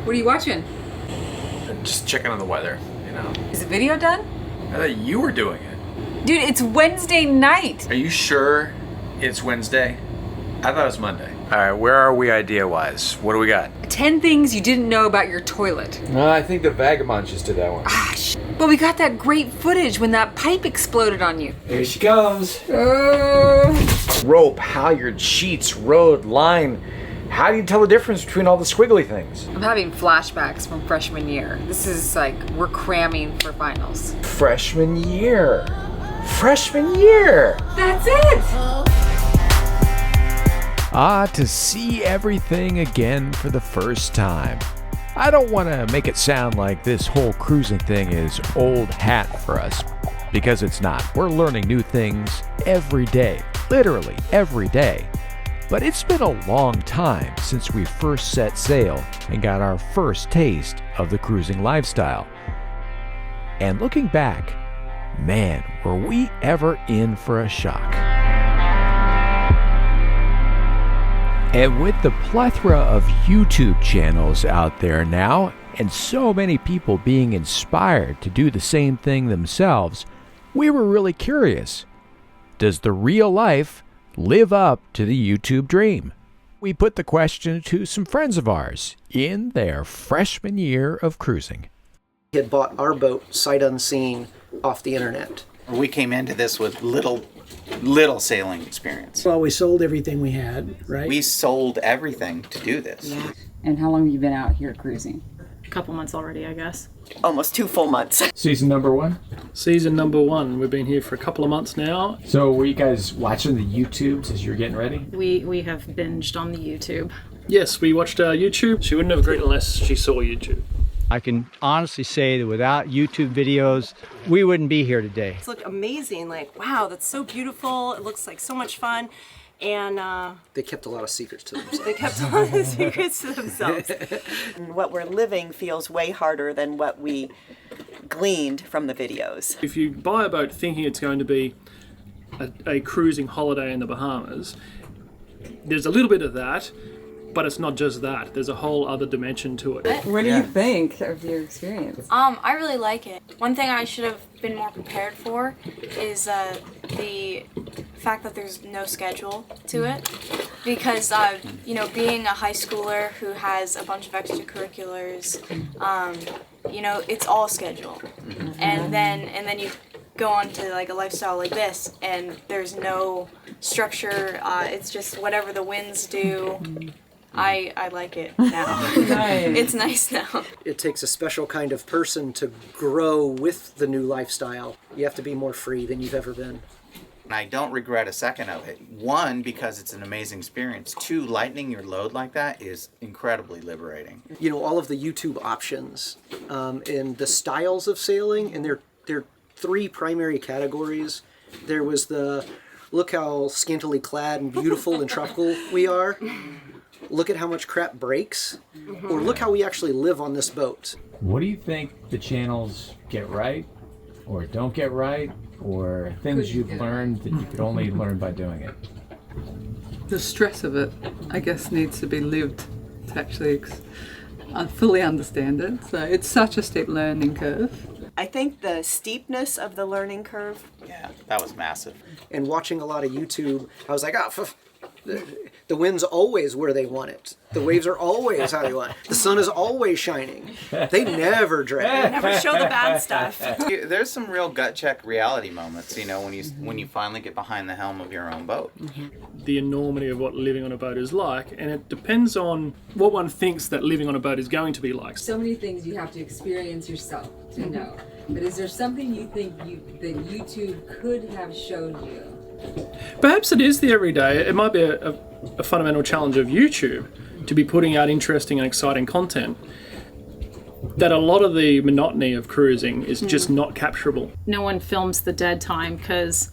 What are you watching? Just checking on the weather, you know. Is the video done? I thought you were doing it. Dude, it's Wednesday night. Are you sure it's Wednesday? I thought it was Monday. All right, where are we idea-wise? What do we got? 10 things you didn't know about your toilet. I think the Vagabond just did that one. But we got that great footage when that pipe exploded on you. Here she comes. Oh. Rope, halyard, sheets, road, line. How do you tell the difference between all the squiggly things? I'm having flashbacks from freshman year. This is like, we're cramming for finals. Freshman year. Freshman year. That's it! To see everything again for the first time. I don't want to make it sound like this whole cruising thing is old hat for us, because it's not. We're learning new things every day, literally every day. But it's been a long time since we first set sail and got our first taste of the cruising lifestyle. And looking back, man, were we ever in for a shock. And with the plethora of YouTube channels out there now, and so many people being inspired to do the same thing themselves, we were really curious. Does the real life live up to the YouTube dream? We put the question to some friends of ours in their freshman year of cruising. We had bought our boat sight unseen off the internet. We came into this with little sailing experience. Well, we sold everything we had, right? We sold everything to do this. Yeah. And how long have you been out here cruising? A couple months already, I guess. Almost 2 full months. Season number 1? Season number 1. We've been here for a couple of months now. So were you guys watching the YouTubes as you were getting ready? We have binged on the YouTube. Yes, we watched YouTube. She wouldn't have agreed unless she saw YouTube. I can honestly say that without YouTube videos, we wouldn't be here today. It's looked amazing. Like, wow, that's so beautiful. It looks like so much fun. And They kept a lot of secrets to themselves. they kept a lot of secrets to themselves. What we're living feels way harder than what we gleaned from the videos. If you buy a boat thinking it's going to be a cruising holiday in the Bahamas, there's a little bit of that, but it's not just that. There's a whole other dimension to it. What do you think of your experience? I really like it. One thing I should have been more prepared for is the fact that there's no schedule to it. Because, being a high schooler who has a bunch of extracurriculars, it's all schedule. And then you go on to like a lifestyle like this and there's no structure. It's just whatever the winds do. I like it now. Nice. It's nice now. It takes a special kind of person to grow with the new lifestyle. You have to be more free than you've ever been. And I don't regret a second of it. 1, because it's an amazing experience. 2, lightening your load like that is incredibly liberating. You know, all of the YouTube options and the styles of sailing, and there are 3 primary categories. There was the look how scantily clad and beautiful and tropical we are. Look at how much crap breaks, or look how we actually live on this boat. What do you think the channels get right or don't get right, or things you've learned that you could only learn by doing it? The stress of it, I guess, needs to be lived to actually fully understand it. So it's such a steep learning curve. I think the steepness of the learning curve. Yeah, that was massive. And watching a lot of YouTube, I was like, the wind's always where they want it. The waves are always how they want it. The sun is always shining. They never drag. Never show the bad stuff. There's some real gut check reality moments, when you finally get behind the helm of your own boat. The enormity of what living on a boat is like, and it depends on what one thinks that living on a boat is going to be like. So many things you have to experience yourself to know. But is there something you think that YouTube could have shown you? Perhaps it is the everyday. It might be a fundamental challenge of YouTube to be putting out interesting and exciting content. That a lot of the monotony of cruising is just not capturable. No one films the dead time because,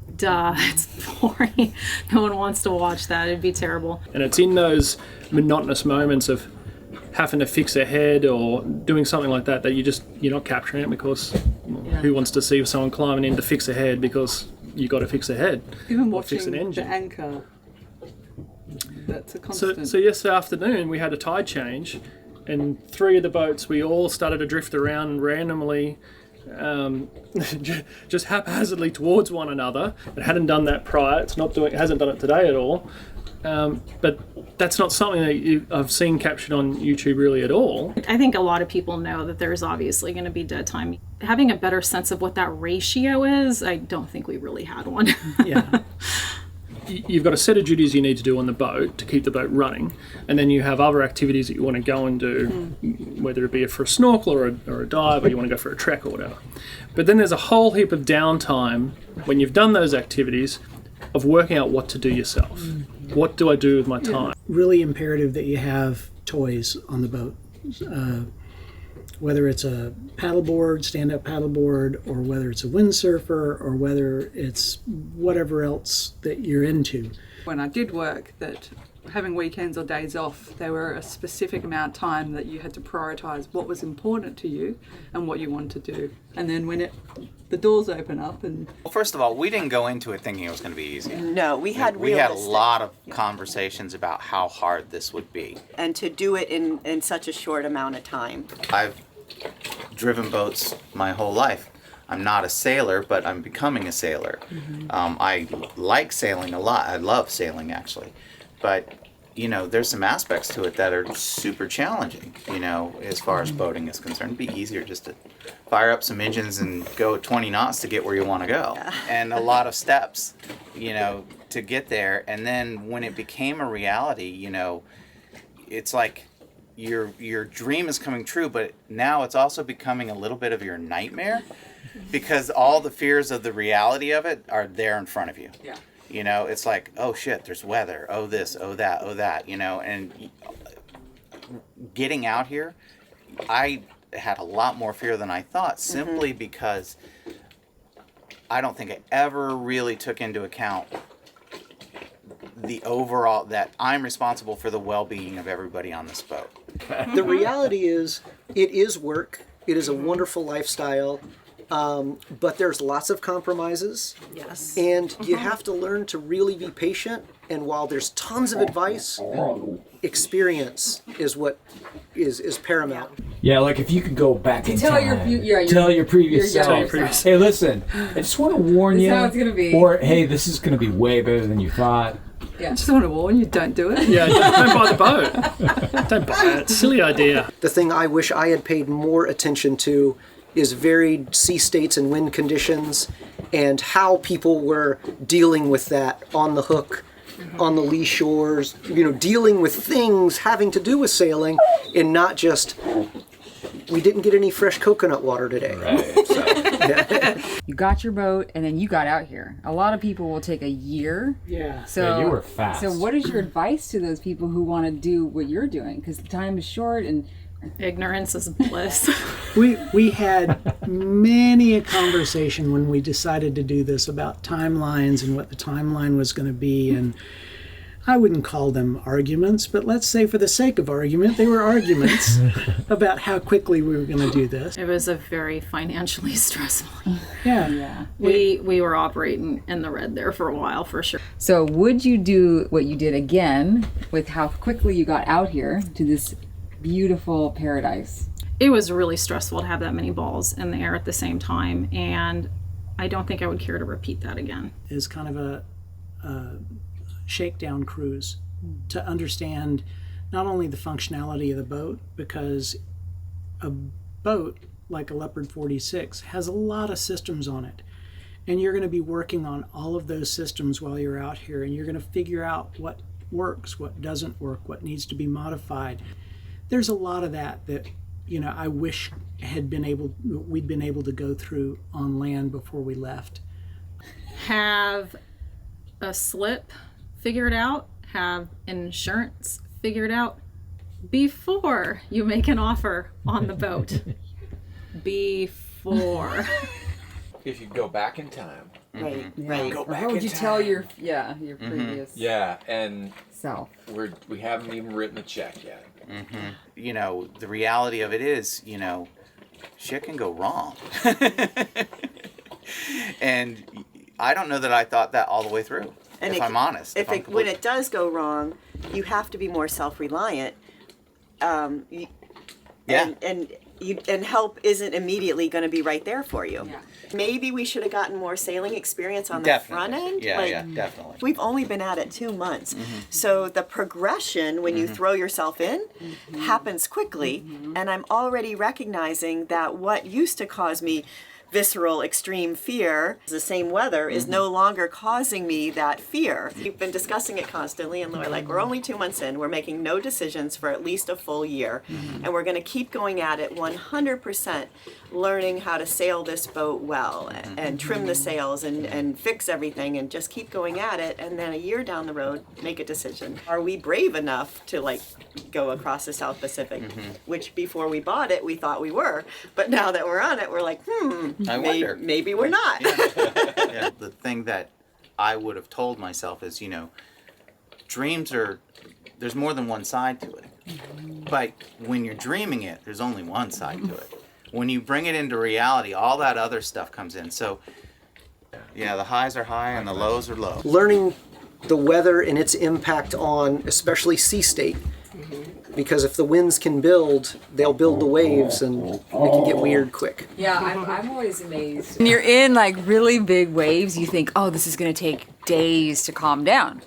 it's boring. No one wants to watch that. It'd be terrible. And it's in those monotonous moments of having to fix a head or doing something like that you're not capturing it because who wants to see someone climbing in to fix a head because you got to fix a head. Even or watching fix an engine. the anchor, that's a constant. So yesterday afternoon we had a tide change and 3 of the boats, we all started to drift around randomly, just haphazardly towards one another. It hadn't done that prior. It hasn't done it today at all. But that's not something that I've seen captured on YouTube really at all. I think a lot of people know that there's obviously going to be dead time. Having a better sense of what that ratio is, I don't think we really had one. Yeah. You've got a set of duties you need to do on the boat to keep the boat running, and then you have other activities that you want to go and do, whether it be for a snorkel or a dive, or you want to go for a trek or whatever. But then there's a whole heap of downtime when you've done those activities of working out what to do yourself. What do I do with my time? Really imperative that you have toys on the boat. Whether it's a paddleboard, stand-up paddleboard, or whether it's a windsurfer, or whether it's whatever else that you're into. When I did work, that having weekends or days off, there were a specific amount of time that you had to prioritise what was important to you and what you wanted to do. And then when the doors open up and... Well, first of all, we didn't go into it thinking it was going to be easy. No, we had a lot of conversations about how hard this would be. And to do it in such a short amount of time. I've driven boats my whole life. I'm not a sailor, but I'm becoming a sailor. I like sailing a lot. I love sailing, actually. But, there's some aspects to it that are super challenging, as far as boating is concerned. It'd be easier just to fire up some engines and go 20 knots to get where you want to go. Yeah. And a lot of steps, to get there. And then when it became a reality, it's like your dream is coming true, but now it's also becoming a little bit of your nightmare because all the fears of the reality of it are there in front of you. Yeah. It's like, oh shit, there's weather, oh this, oh that, and getting out here, I had a lot more fear than I thought, simply because I don't think I ever really took into account the overall, that I'm responsible for the well-being of everybody on this boat. The reality is, it is work. It is a wonderful lifestyle. But there's lots of compromises. Yes. And you have to learn to really be patient. And while there's tons of advice, experience is what is paramount. Yeah, like if you could go back in tell time, your tell your previous self, hey, listen, I just want to warn you, how it's gonna be. Or hey, this is going to be way better than you thought. Yeah. I just want to warn you, don't do it. Yeah, don't buy the boat. Don't buy it. Silly idea. The thing I wish I had paid more attention to is varied sea states and wind conditions and how people were dealing with that on the hook, on the lee shores, dealing with things having to do with sailing and not just, we didn't get any fresh coconut water today. Right. So, yeah. You got your boat and then you got out here. A lot of people will take a year. Yeah. So Yeah, you were fast. So what is your advice to those people who want to do what you're doing? Because the time is short and Ignorance is bliss. We had many a conversation when we decided to do this about timelines and what the timeline was going to be, and I wouldn't call them arguments, but let's say for the sake of argument, they were arguments about how quickly we were going to do this. It was a very financially stressful year. Yeah. We were operating in the red there for a while, for sure. So would you do what you did again with how quickly you got out here to this beautiful paradise? It was really stressful to have that many balls in the air at the same time, and I don't think I would care to repeat that again. Is kind of a shakedown cruise to understand not only the functionality of the boat, because a boat like a Leopard 46 has a lot of systems on it, and you're going to be working on all of those systems while you're out here, and you're going to figure out what works, what doesn't work, what needs to be modified. There's a lot of that I wish we'd been able to go through on land before we left. Have a slip figured out, have insurance figured out before you make an offer on the boat. Before. If you go back in time. Right. Go back How would in you time. tell your previous Yeah, and self? we haven't even written a check yet. The reality of it is, shit can go wrong. And I don't know that I thought that all the way through, and if I'm honest. When it does go wrong, you have to be more self-reliant. Yeah. And help isn't immediately going to be right there for you. Yeah. Maybe we should have gotten more sailing experience on the front end. Yeah, definitely. We've only been at it 2 months. So the progression when you throw yourself in happens quickly. And I'm already recognizing that what used to cause me visceral extreme fear, the same weather, is no longer causing me that fear. We've been discussing it constantly, and we're like, we're only 2 months in, we're making no decisions for at least a full year, and we're going to keep going at it 100%, learning how to sail this boat well, and trim the sails, and fix everything, and just keep going at it, and then a year down the road, make a decision. Are we brave enough to like go across the South Pacific? Which before we bought it, we thought we were, but now that we're on it, we're like, I wonder. Maybe we're not. Yeah, the thing that I would have told myself is, dreams there's more than one side to it. But when you're dreaming it, there's only one side to it. When you bring it into reality, all that other stuff comes in. So, yeah, the highs are high and the lows are low. Learning the weather and its impact on especially sea state. Because if the winds can build, they'll build the waves, and it can get weird quick. Yeah, I'm always amazed. When you're in like really big waves, you think, oh, this is going to take days to calm down.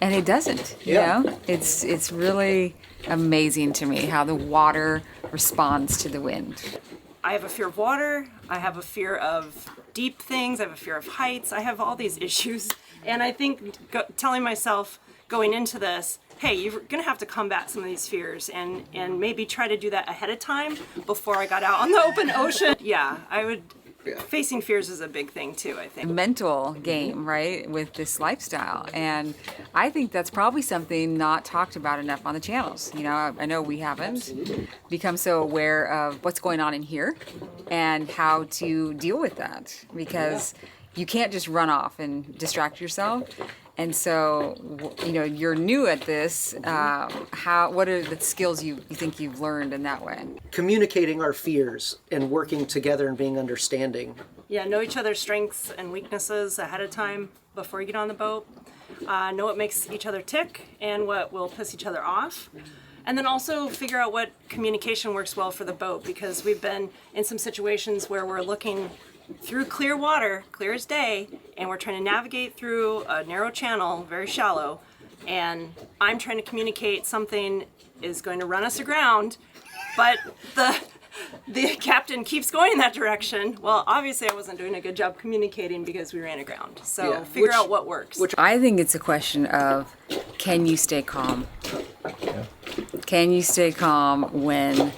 And it doesn't, you know? It's really amazing to me how the water responds to the wind. I have a fear of water, I have a fear of deep things, I have a fear of heights, I have all these issues. And I think telling myself going into this, hey, you're gonna have to combat some of these fears and maybe try to do that ahead of time before I got out on the open ocean. Yeah, I would, facing fears is a big thing too, I think. Mental game, right, with this lifestyle. And I think that's probably something not talked about enough on the channels. I know we haven't become so aware of what's going on in here and how to deal with that, because you can't just run off and distract yourself. And so, you're new at this. What are the skills you think you've learned in that way? Communicating our fears and working together and being understanding. Yeah, know each other's strengths and weaknesses ahead of time before you get on the boat. Know what makes each other tick and what will piss each other off. And then also figure out what communication works well for the boat, because we've been in some situations where we're looking through clear water, clear as day, and we're trying to navigate through a narrow channel, very shallow, and I'm trying to communicate something is going to run us aground, but the captain keeps going in that direction. Well, obviously I wasn't doing a good job communicating because we ran aground. So figure out what works. I think it's a question of, can you stay calm? Yeah. Can you stay calm when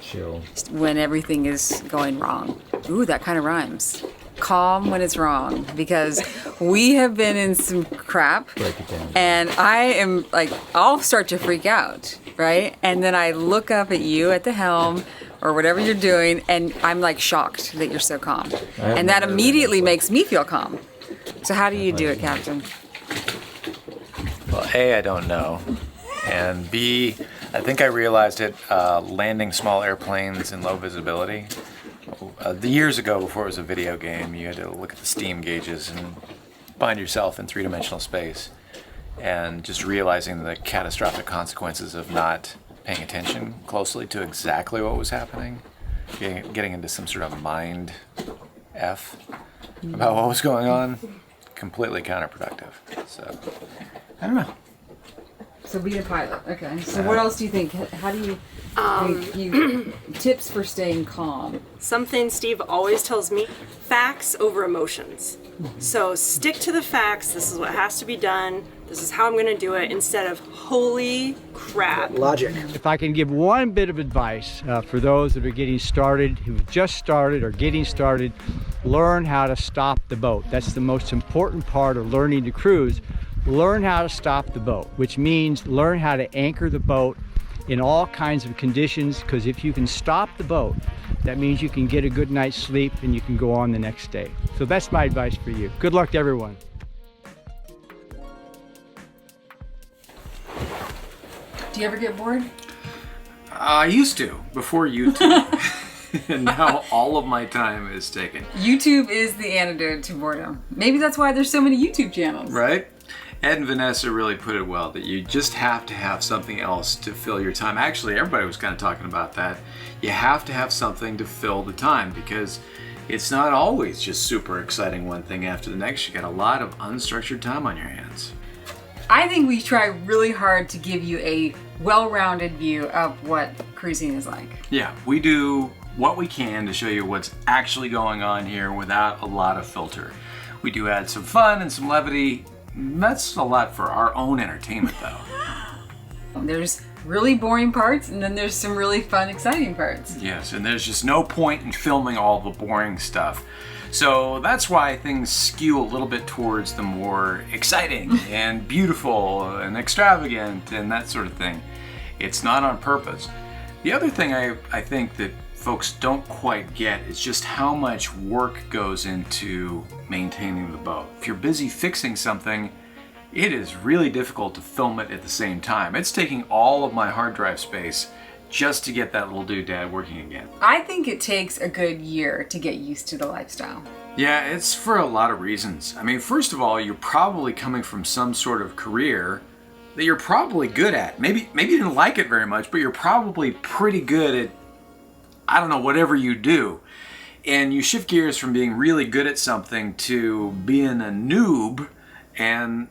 everything is going wrong? Ooh, that kind of rhymes. Calm when it's wrong, because we have been in some crap and I am like, I'll start to freak out, right? And then I look up at you at the helm or whatever you're doing, and I'm like shocked that you're so calm. And that immediately makes me feel calm. So how do you do it, Captain? Well, A, I don't know. And B, I think I realized it landing small airplanes in low visibility. The years ago, before it was a video game, you had to look at the steam gauges and find yourself in three-dimensional space. And just realizing the catastrophic consequences of not paying attention closely to exactly what was happening, getting into some sort of mind F about what was going on, completely counterproductive. So, I don't know. So be a pilot. Okay. So what else do you think? How do you tips for staying calm? Something Steve always tells me, facts over emotions. So stick to the facts. This is what has to be done. This is how I'm going to do it, instead of holy crap. Logic. If I can give one bit of advice for those that are getting started, who've just started or getting started, learn how to stop the boat. That's the most important part of learning to cruise. Learn how to stop the boat, which means learn how to anchor the boat in all kinds of conditions, because if you can stop the boat, that means you can get a good night's sleep and you can go on the next day. So that's my advice for you. Good luck to everyone. Do you ever get bored? I used to, before YouTube. And now all of my time is taken. YouTube is the antidote to boredom. Maybe that's why there's so many YouTube channels. Right? Ed and Vanessa really put it well, that you just have to have something else to fill your time. Actually, everybody was kind of talking about that. You have to have something to fill the time, because it's not always just super exciting one thing after the next. You got a lot of unstructured time on your hands. I think we try really hard to give you a well-rounded view of what cruising is like. Yeah, we do what we can to show you what's actually going on here without a lot of filter. We do add some fun and some levity. That's a lot for our own entertainment, though. There's really boring parts, and then there's some really fun, exciting parts. Yes, and there's just no point in filming all the boring stuff. So that's why things skew a little bit towards the more exciting and beautiful and extravagant and that sort of thing. It's not on purpose. The other thing I think that folks don't quite get is just how much work goes into maintaining the boat. If you're busy fixing something, it is really difficult to film it at the same time. It's taking all of my hard drive space just to get that little doodad working again. I think it takes a good year to get used to the lifestyle. Yeah, it's for a lot of reasons. I mean, first of all, you're probably coming from some sort of career that you're probably good at. Maybe you didn't like it very much, but you're probably pretty good at, I don't know, whatever you do. And you shift gears from being really good at something to being a noob and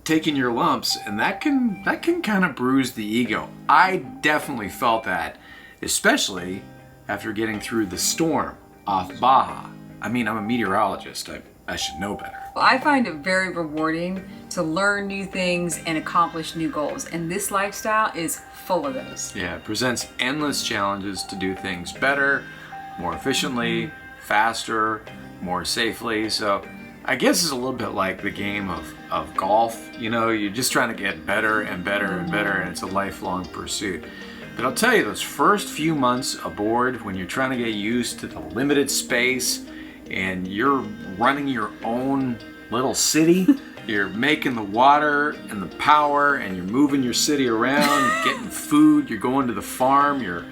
taking your lumps, and that can kind of bruise the ego. I definitely felt that, especially after getting through the storm off Baja. I mean, I'm a meteorologist. I should know better. I find it very rewarding to learn new things and accomplish new goals, and this lifestyle is full of those. Yeah, it presents endless challenges to do things better, more efficiently, faster, more safely. So I guess it's a little bit like the game of golf. You know, you're just trying to get better and better and better, and it's a lifelong pursuit. But I'll tell you, those first few months aboard, when you're trying to get used to the limited space and you're running your own little city, you're making the water and the power, and you're moving your city around, getting food, you're going to the farm, you're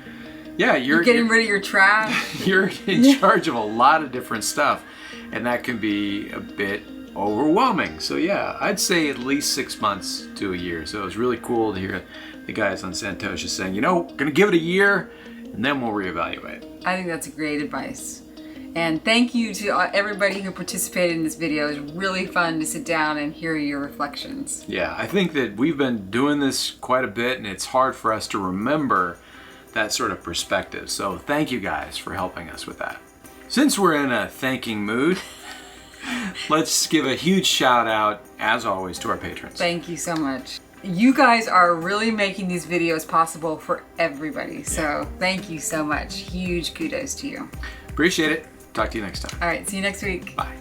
getting rid of your trash. You're in charge of a lot of different stuff, and that can be a bit overwhelming. So yeah, I'd say at least 6 months to a year. So it was really cool to hear the guys on Santosha saying, you know, gonna give it a year and then we'll reevaluate. I think that's great advice. And thank you to everybody who participated in this video. It was really fun to sit down and hear your reflections. Yeah, I think that we've been doing this quite a bit, and it's hard for us to remember that sort of perspective. So thank you guys for helping us with that. Since we're in a thanking mood, let's give a huge shout out, as always, to our patrons. Thank you so much. You guys are really making these videos possible for everybody. So thank you so much. Huge kudos to you. Appreciate it. Talk to you next time. All right, see you next week. Bye.